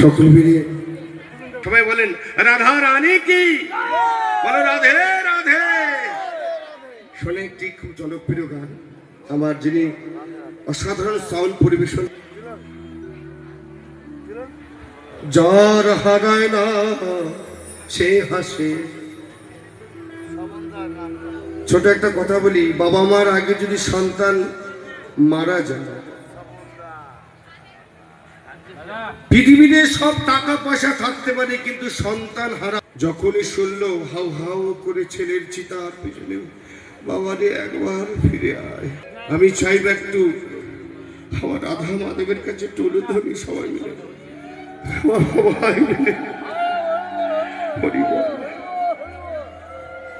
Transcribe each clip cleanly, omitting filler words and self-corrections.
সকল মিলিয়ে সবাই বলেন রাধা রানী কি, বলো রাধে রাধে। শোনে একটি খুব জনপ্রিয় গান আমার, যিনি অসাধারণ সাউন্ড পরিবেশন। যার হারায় না সে হাসে। ছোট একটা কথা বলি, বাবা মার আগে যদি সন্তান মারা যায়, পৃথিবীতে সব টাকা পয়সা থাকতে পারে কিন্তু সন্তান হারা। যখনই শুনলো হাউ হাউ করে ছেলের চিতার পিছনে, বাবা রে একবার ফিরে আয়। আমি চাইব একটু আমার রাধা মাধবের কাছে টুলু ধরি, সবাই মিলে সবাই মিলে হরি বল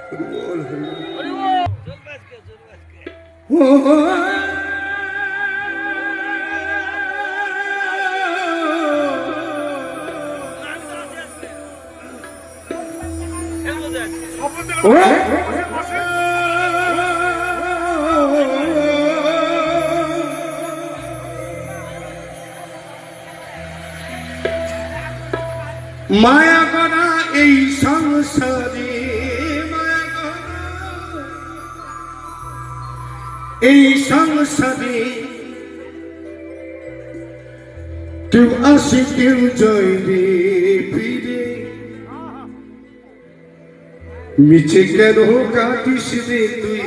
হরি বল হরি বল। মায়া করা এই সংসারে, মায়া করা এই সংসারে, কেউ আসে কেউ জয় রে ফিরে। মিছে কেন কাটিস রে তুই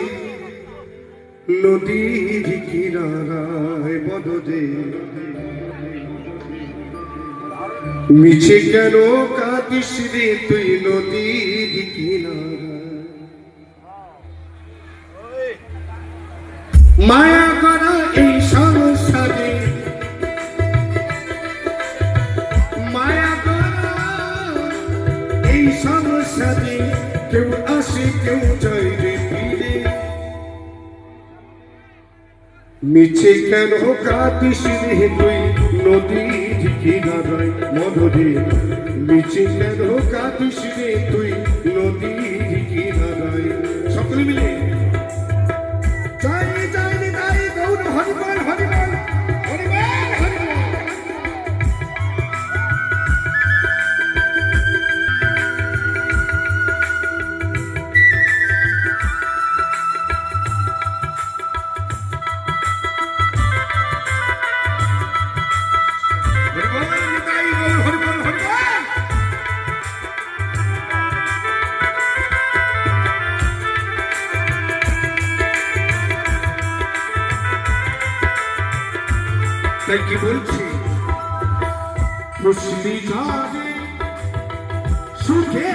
নদীর কিনারায় বদরে। মিছে কেন কাটিস রে তুই নদীর কিনারায়। মায়া করা এই সংসারে, মায়া করা এই সংসারে, কেউ আসে কেউ যায় রে ফিরে। মিছে কেন কাটিস রে তুই নদীর কিনারায় মধুরে। মিছে কেন কাটিস রে তুই নদীর কিনারায়। সকলে মিলে জয় জয় নিতাই গৌর হরিবল হরিবল হরিবল হরিবল। তাই কি বলছি, মুসলি জানে সুখে